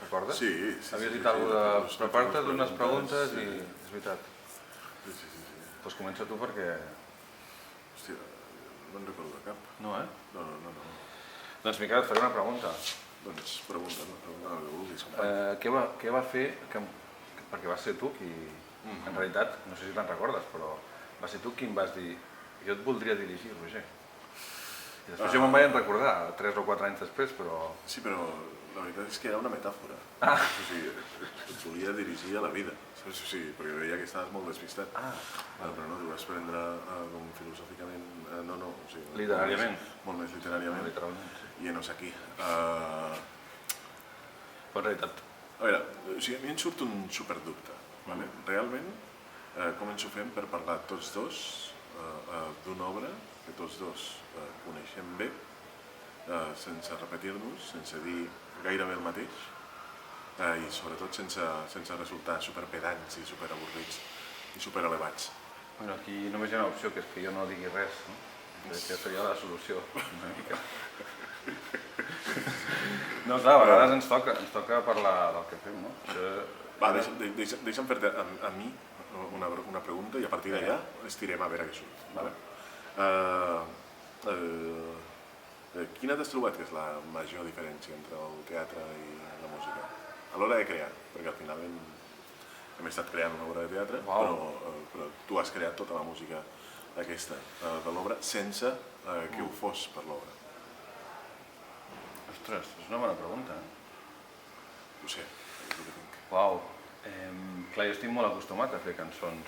recordes? Sí. Havies dit alguna cosa de prepar-te d'unes preguntes i és veritat. Sí. Doncs comença tu perquè... Hòstia, no en recordo cap. No, eh? No. Doncs Miquel, et faré una pregunta. Doncs pregunta el que vulguis. Què va fer, perquè vas ser tu qui, en realitat, no sé si te'n recordes, però va ser tu qui em vas dir jo et voldria dirigir, Roger. I després jo me'n vaig recordar, 3 o 4 anys després, però... Sí, però la veritat és que era una metàfora. O sigui, et volia dirigir a la vida, saps? O sigui, perquè veia que estaves molt despistat. Però no, t'ho vas prendre com filosòficament... No, o sigui... Literàriament. Molt més literàriament. Literalment, sí. I no sé aquí. Però en realitat... A veure, o sigui, a mi em surt un superdubte. Realment, com ens ho fem per parlar tots dos d'una obra que tots dos coneixem bé, sense repetir-nos, sense dir gairebé el mateix, i sobretot sense resultar superpedants i superavorrits i superelevats. Bueno, aquí només hi ha una opció, que és que jo no digui res, no? Crec que seria la solució, una mica. No, clar, a vegades ens toca parlar del que fem, no? Va, deixa'm fer-te a mi una pregunta i a partir d'allà estirem a veure què surt. Quina t'has trobat que és la major diferència entre el teatre i la música? A l'hora de crear, perquè al final hem estat creant una obra de teatre, però tu has creat tota la música aquesta de l'obra sense que ho fos per l'obra. Ostres, és una bona pregunta, Ho sé, és el que tinc. Uau, clar, jo estic molt acostumat a fer cançons,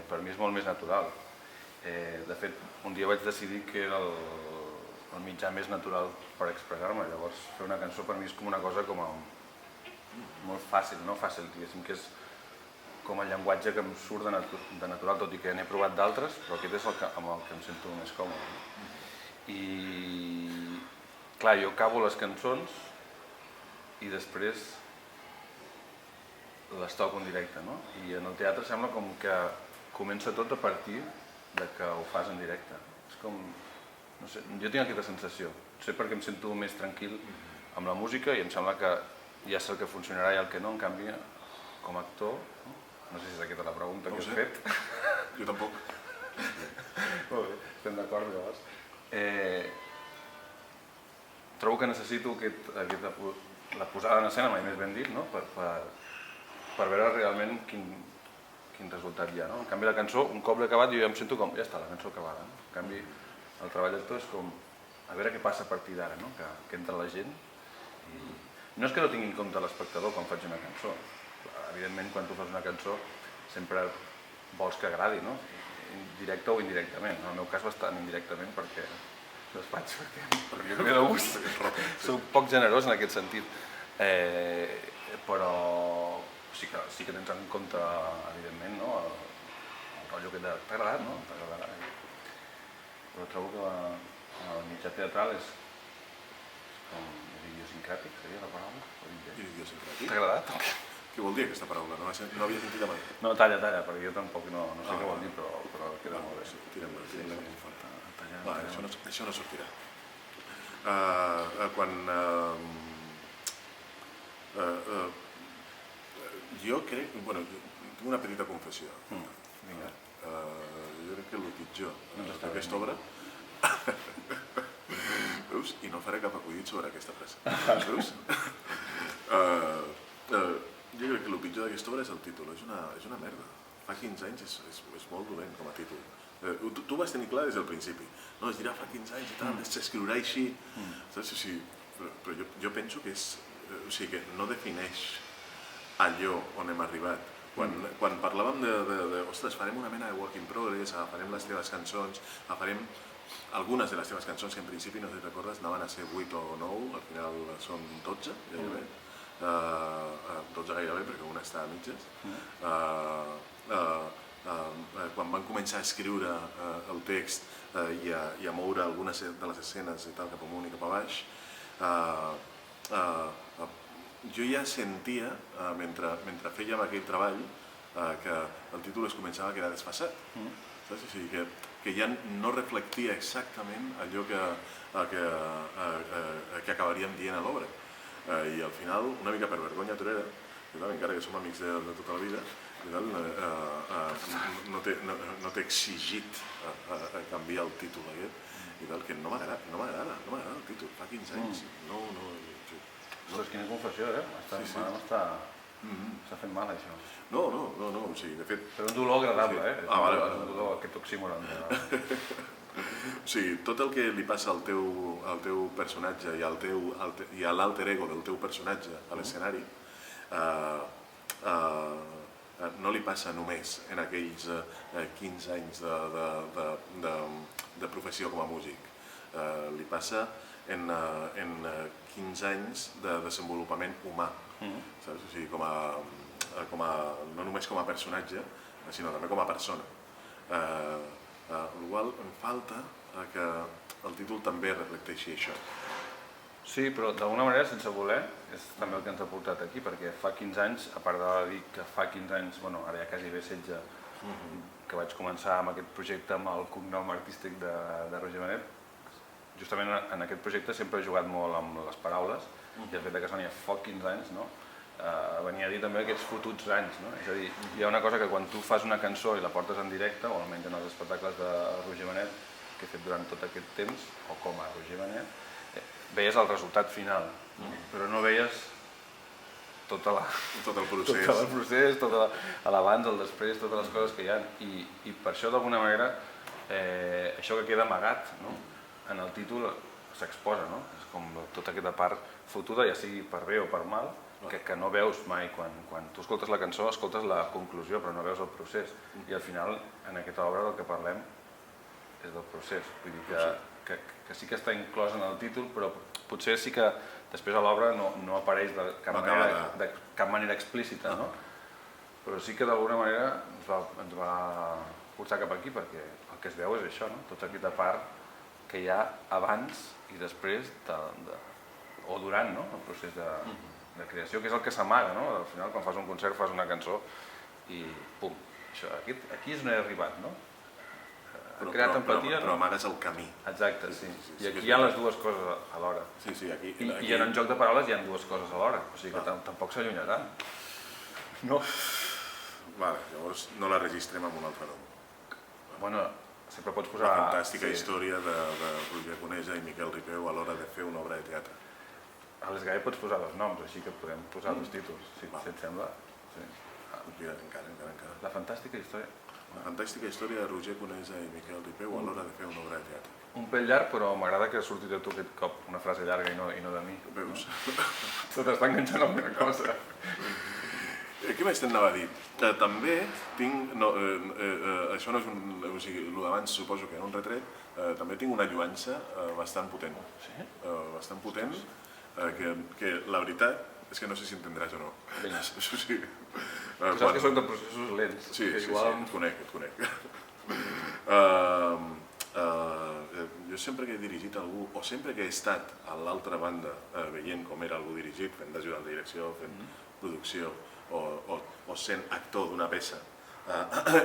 per mi és molt més natural. De fet, un dia vaig decidir que era el mitjà més natural per expressar-me, llavors fer una cançó per mi és com una cosa com molt fàcil, no fàcil, diguéssim, que és com el llenguatge que em surt de natural, tot i que n'he provat d'altres, però aquest és amb el que em sento més còmode. I clar, jo acabo les cançons i després les toco en directe, no? I en el teatre sembla com que comença tot a partir de que ho fas en directe. És com, no sé, jo tinc aquesta sensació, potser perquè em sento més tranquil amb la música i em sembla que ja sé el que funcionarà i el que no, en canvi, com a actor, no sé si és aquesta la pregunta que has fet. Jo tampoc. Molt bé, estem d'acord llavors. Trobo que necessito la posada en escena, mai més ben dit, no? Per veure realment quin resultat hi ha. En canvi, la cançó, un cop l'he acabat, jo ja em sento com, ja està, la cançó acabada. En canvi, el treball d'actor és com, a veure què passa a partir d'ara, que entra la gent. No és que no tingui en compte l'espectador quan faig una cançó. Evidentment, quan tu fas una cançó, sempre vols que agradi, no? Directe o indirectament. En el meu cas, bastant indirectament, perquè les faig perquè em ve de gust. Soc poc generós en aquest sentit. Però sí que tens en compte, evidentment, el rotllo que t'ha agradat, no? T'agradarà. Però trobo que el mitjà teatral és com idiosincràtic, seria la paraula? Idiosincràtic? T'ha agradat? Què vol dir aquesta paraula? No havia sentit mai. No, talla, perquè jo tampoc no sé què vol dir, però queda molt bé. Tirem més fort. Això no sortirà. Jo crec... Bueno, tinc una petita confessió. Vinga. Jo crec que el pitjor d'aquesta obra... Veus? I no faré cap acudit sobre aquesta frase. Veus? Jo crec que el pitjor d'aquesta obra és el títol. És una merda. Fa 15 anys és molt dolent com a títol. Tu vas tenir clar des del principi. No, es dirà fa 15 anys i tal, s'escriurà així. Saps? O sigui, però jo penso que que no defineix allò on hem arribat. Quan parlàvem ostres, farem una mena de work in progress, agafarem les teves cançons, agafarem algunes de les teves cançons que en principi, no sé si recordes, anaven a ser 8 o 9, al final són 12, gairebé. 12 gairebé, perquè una està a mitges. Quan van començar a escriure el text i a moure algunes de les escenes i tal, cap amunt i cap a baix, jo ja sentia, mentre fèiem aquell treball, que el títol es començava a quedar desfasat. O sigui, que ja no reflectia exactament allò que acabaríem dient a l'obra. I al final, una mica per vergonya torera, encara que som amics de tota la vida, no t'he exigit canviar el títol aquest, que no m'agrada el títol, fa 15 anys, no. Ostres, quina confessió, m'està fent mal, això. No, o sigui, de fet... Però un dolor agradable, Vale. Un dolor, aquest oxímoron. O sigui, tot el que li passa al teu personatge i a l'alter ego del teu personatge a l'escenari no li passa només en aquells 15 anys de professió com a músic. Li passa en 15 anys de desenvolupament humà, saps? O sigui, no només com a personatge, sinó també com a persona. Igual em falta que el títol també reflecteixi això. Sí, però d'alguna manera, sense voler, és també el que ens ha portat aquí, perquè fa 15 anys, a part de dir que fa 15 anys, bueno, ara ja quasi bé 16, que vaig començar amb aquest projecte amb el cognom artístic de Roger Benet, justament en aquest projecte sempre he jugat molt amb les paraules, i el fet que soni fa 15 anys, no? Venia a dir també aquests fotuts anys, no? És a dir, hi ha una cosa que quan tu fas una cançó i la portes en directe, o almenys en els espectacles de Roger Benet, que he fet durant tot aquest temps, o com a Roger Benet, veies el resultat final, però no veies tot el procés, tot l'abans, el després, totes les coses que hi ha. I per això, d'alguna manera, això que queda amagat en el títol s'exposa, no? És com tota aquesta part fotuda, ja sigui per bé o per mal, que no veus mai. Quan tu escoltes la cançó, escoltes la conclusió, però no veus el procés. I al final, en aquesta obra, del que parlem és del procés. Vull dir que sí que està inclòs en el títol, però potser sí que després a l'obra no apareix de cap manera explícita, no? Però sí que d'alguna manera ens va portar cap aquí, perquè el que es veu és això, no? Tota aquesta part que hi ha abans i després, o durant el procés de creació, que és el que s'amaga, no? Al final, quan fas un concert, fas una cançó i pum, aquí és on he arribat, no? He creat empatia, però amagues el camí. Exacte, sí. I aquí hi ha les dues coses alhora. I en un joc de paraules hi ha dues coses alhora, o sigui que tampoc s'allunyaran. No? Vale, llavors no la registrem amb un altre nom. Bueno, sempre pots posar... La fantàstica història de Roger Conesa i Miquel Ripeu a l'hora de fer una obra de teatre. A l'Esgai pots posar dos noms, així que podem posar dos títols, si et sembla. Encara. La fantàstica història... La fantàstica història de Roger Conesa i Miquel Ripeu a l'hora de fer una obra de teatre. Un pèl llarg, però m'agrada que surti de tu aquest cop una frase llarga i no de mi. Veus? Se t'està enganxant alguna cosa. Què més t'anava a dir? També tinc... Això no és un... O sigui, el d'abans suposo que era un retret. També tinc una lluança bastant potent. Sí? Bastant potent, que la veritat és que no sé si entendràs o no. Vinga. O sigui, tu saps que soc de processos lents. Sí, et conec. Jo sempre que he dirigit algú, o sempre que he estat a l'altra banda veient com era algú dirigit, fent d'ajudant de direcció, fent producció, o sent actor d'una peça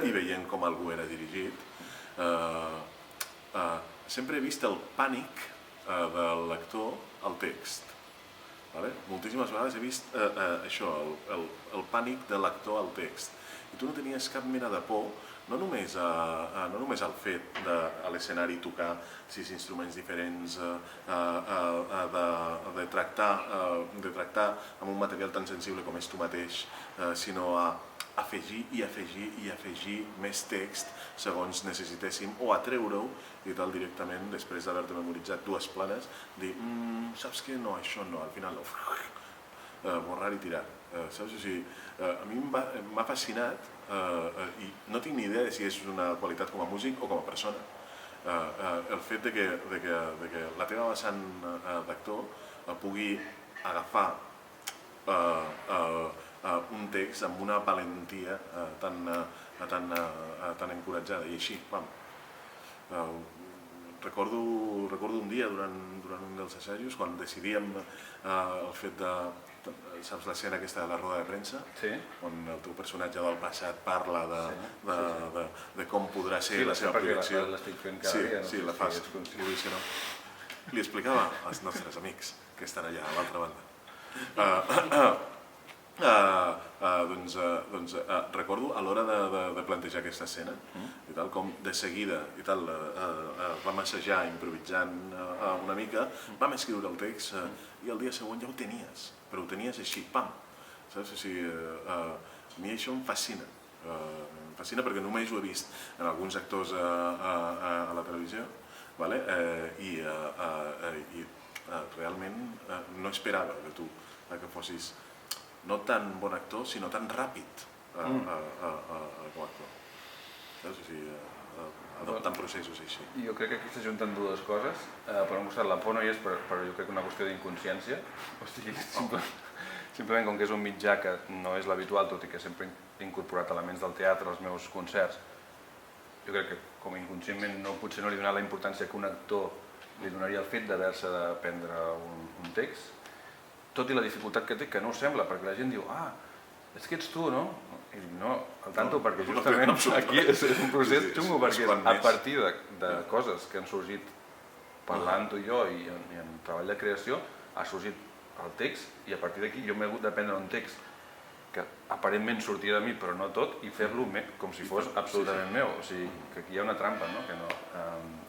i veient com algú era dirigit, sempre he vist el pànic de l'actor al text. Moltíssimes vegades he vist això, el pànic de l'actor al text. I tu no tenies cap mena de por, no només al fet de a l'escenari tocar 6 instruments diferents, de tractar amb un material tan sensible com és tu mateix, sinó a afegir i afegir més text segons necessitéssim, o a treure-ho i tal directament, després d'haver-te memoritzat 2 planes, dir, saps què? No, això no, al final no. Borrar i tirar. Saps? O sigui, a mi m'ha fascinat i no tinc ni idea de si és una qualitat com a músic o com a persona. El fet de que la teva vessant d'actor pugui agafar un text amb una valentia tan encoratjada i així, pam. Recordo un dia durant un dels assajos quan decidíem el fet de... Saps l'escena aquesta de la roda de premsa? Sí. On el teu personatge del passat parla de com podrà ser la seva projecció. L'estic fent cada dia. Sí, la fas. Li explicava als nostres amics que estan allà a l'altra banda. Recordo a l'hora de plantejar aquesta escena i tal, com de seguida i tal, vam assajar improvisant una mica, vam escriure el text i el dia següent ja ho tenies, però ho tenies així, pam, saps? O sigui, a mi això em fascina perquè només ho he vist en alguns actors a la televisió, i realment no esperava de tu que fossis no tan bon actor, sinó tan ràpid com a actor. O sigui, adoptant processos així. Jo crec que aquí s'ajunten dues coses. Per un costat, la por no hi és, però jo crec que una qüestió d'inconsciència. O sigui, simplement com que és un mitjà que no és l'habitual, tot i que sempre he incorporat elements del teatre als meus concerts, jo crec que com inconscientment potser no li he donat la importància que un actor li donaria el fet d'haver-se d'aprendre un text, tot i la dificultat que té, que no ho sembla, perquè la gent diu és que ets tu, no? I dic, no, al tanto, perquè justament aquí és un procés xungo, perquè a partir de coses que han sorgit parlant tu i jo i en treball de creació, ha sorgit el text i a partir d'aquí jo m'he hagut d'aprendre un text que aparentment sortia de mi, però no tot, i fer-lo com si fos absolutament meu. O sigui, que aquí hi ha una trampa, no?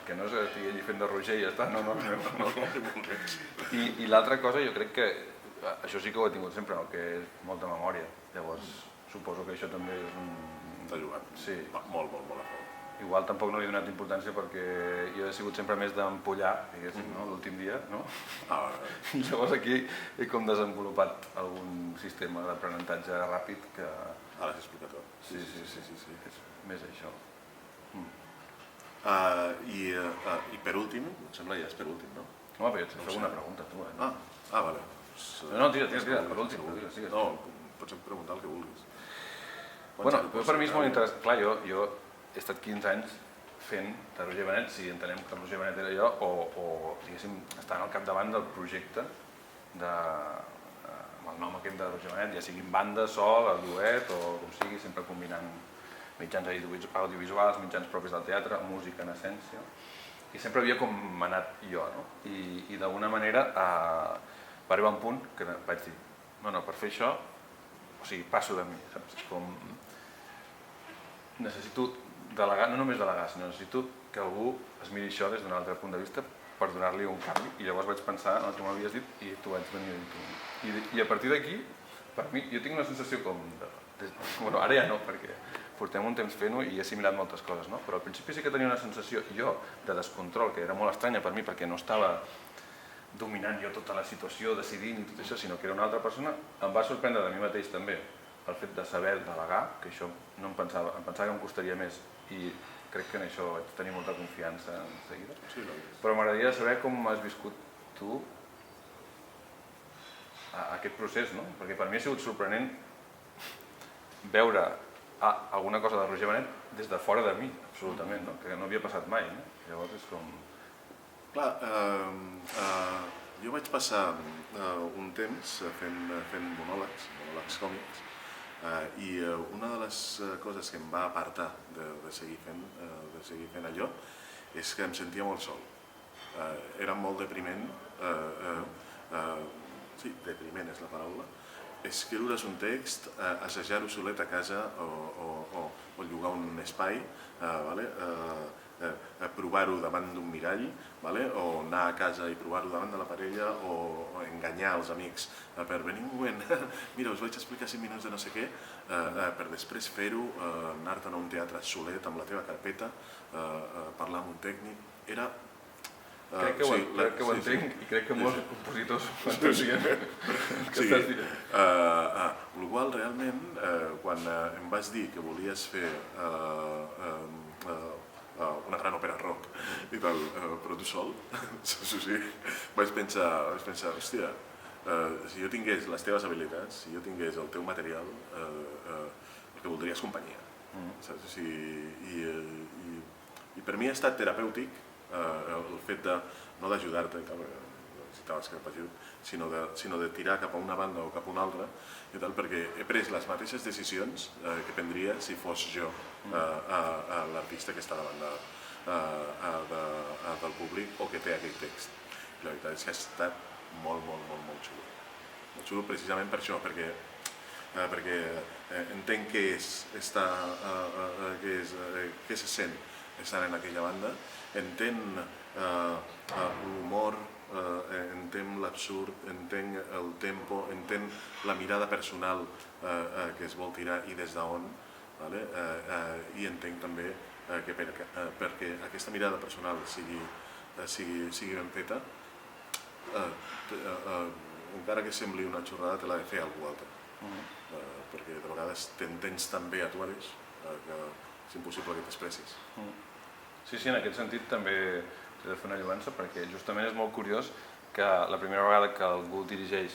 Que no és que estigui fent de Roger i ja està, no. I l'altra cosa, jo crec que això sí que ho he tingut sempre, que és molta memòria. Llavors, suposo que això també és un... T'ha jugat? Sí. Molt a favor. Igual tampoc no li he donat importància perquè jo he sigut sempre més d'empollar, diguéssim, l'últim dia, no? I llavors aquí he com desenvolupat algun sistema d'aprenentatge ràpid que... Ara has explicat tot. Sí. És més això. I per últim, em sembla ja és per últim, no? Home, però jo et feu una pregunta, tu, vale. No, tira, per últim. No, pots preguntar el que vulguis. Bueno, per mi és molt interessant. Clar, jo he estat 15 anys fent de Roger Benet, si entenem que Roger Benet era jo, o diguéssim, estant al capdavant del projecte amb el nom aquest de Roger Benet, ja sigui en banda, sol, el duet o com sigui, sempre combinant mitjans audiovisuals, mitjans propis del teatre, música en essència, i sempre havia com manat jo, no? I d'alguna manera va arribar un punt que vaig dir, no, per fer això, o sigui, passo de mi, saps? És com... Necessito delegar, no només delegar, sinó necessito que algú es miri això des d'un altre punt de vista per donar-li un canvi. I llavors vaig pensar en el que m'havies dit i t'ho vaig venir a dir tu. I a partir d'aquí, per mi, jo tinc una sensació com... Bueno, ara ja no, perquè portem un temps fent-ho i he assimilat moltes coses, no? Però al principi sí que tenia una sensació, jo, de descontrol, que era molt estranya per mi, perquè no estava dominant jo tota la situació, decidint i tot això, sinó que era una altra persona. Em va sorprendre de mi mateix també el fet de saber delegar, que això no em pensava que em costaria més i crec que en això vaig tenir molta confiança en seguida. Però m'agradaria saber com has viscut tu aquest procés, no? Perquè per mi ha sigut sorprenent veure alguna cosa de Roger Benet des de fora de mi, absolutament, no? Que no havia passat mai, no? Llavors és com... Clar, jo vaig passar un temps fent monòlegs còmics, i una de les coses que em va apartar de seguir fent allò és que em sentia molt sol. Era molt depriment, sí, depriment és la paraula, escriure's un text, assajar-ho solet a casa o llogar un espai, provar-ho davant d'un mirall, o anar a casa i provar-ho davant de la parella o enganyar els amics per venir un moment, mira, us vaig explicar 5 minuts de no sé què, per després fer-ho, anar-te'n a un teatre solet amb la teva carpeta, parlar amb un tècnic, era... Crec que ho entenc i crec que molts compositors ho entenien. Sí, el qual realment, quan em vas dir que volies fer una gran òpera rock i tal, però tu sol, vaig pensar, hòstia, si jo tingués les teves habilitats, si jo tingués el teu material, el que voldria és companyia. I per mi ha estat terapèutic el fet de, no d'ajudar-te, necessitaves que t'ajut, sinó de tirar cap a una banda o cap a una altra, perquè he pres les mateixes decisions que prendria si fos jo l'artista que està davant del públic o que té aquell text. La veritat és que ha estat molt xulo. Molt xulo precisament per això, perquè entenc què se sent estar en aquella banda, entenc l'humor, entenc l'absurd, entenc el tempo, entenc la mirada personal que es vol tirar i des d'on, i entenc també que perquè aquesta mirada personal sigui ben feta, encara que sembli una xorrada, te l'ha de fer algú altre. Perquè de vegades t'entens tan bé a tu mateix que és impossible que t'expressis. Sí, en aquest sentit també he de fer una lloança, perquè justament és molt curiós que la primera vegada que algú dirigeix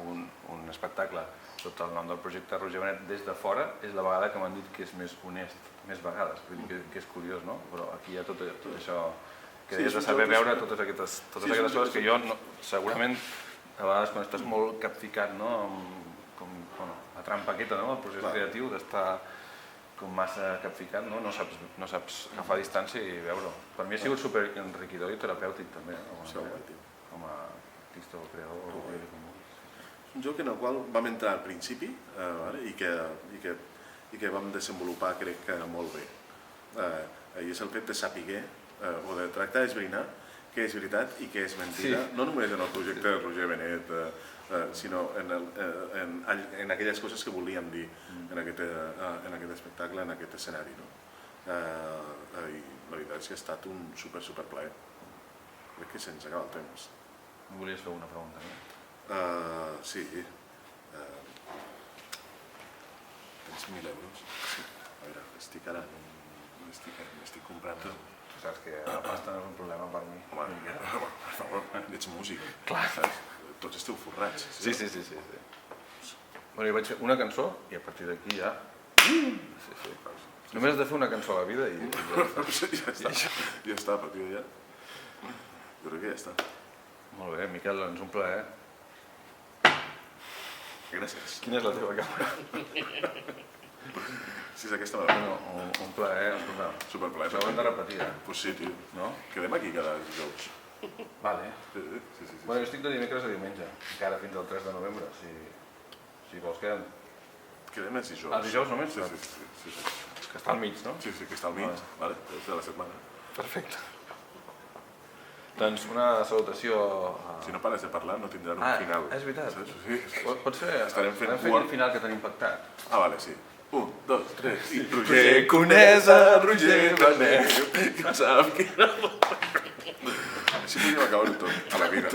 un espectacle sota el nom del projecte Roger Benet des de fora és la vegada que m'han dit que és més honest, més vegades, vull dir que és curiós, no? Però aquí hi ha tot això que deies de saber veure totes aquestes coses que jo segurament a vegades quan estàs molt capficat, com la trampa aquesta, el procés creatiu d'estar com massa capficat, no saps agafar distància i veure-ho. Per mi ha sigut superenriquidor i terapèutic també, com a artista o creador. És un joc en el qual vam entrar al principi i que vam desenvolupar, crec que molt bé. I és el fet de saber o de tractar d'esbrinar què és veritat i què és mentida, no només en el projecte de Roger Benet, sinó en aquelles coses que volíem dir en aquest espectacle, en aquest escenari. I la veritat és que ha estat un super plaer. Crec que se'ns acaba el temps. Volies fer una pregunta, no? Sí. Tens 1.000 euros? A veure, estic ara... M'estic comprant... Tu saps que la pasta no és un problema per mi. Home, per favor, ets músic. Clar. Tots esteu forrats. Sí. Bueno, jo vaig fer una cançó i a partir d'aquí ja... Només has de fer una cançó a la vida i ja està, a partir d'allà. Jo crec que ja està. Molt bé, Miquel, doncs un plaer. Gràcies. Quina és la teva càmera? Si és aquesta, un plaer, escolta. Superplaer. Això ho hem de repetir, Pues sí, tio. No? Quedem aquí cada dijous. Vale. Sí. Bueno, jo estic de dimecres a diumenge, encara fins al 3 de novembre, si vols quedem. Quedem els dijous. Els dijous només? Sí. És que està al mig, no? Sí, que està al mig, és de la setmana. Perfecte. Doncs una salutació... Si no pares de parlar no tindran un final. És veritat. Sí. Pot ser? Estarem fent el final que tenim pactat. Vale, sí. 1, 2, 3 i... Roger Conesa, Roger Benet. Que sap que... Així podríem acabar-ho tot, a la vida.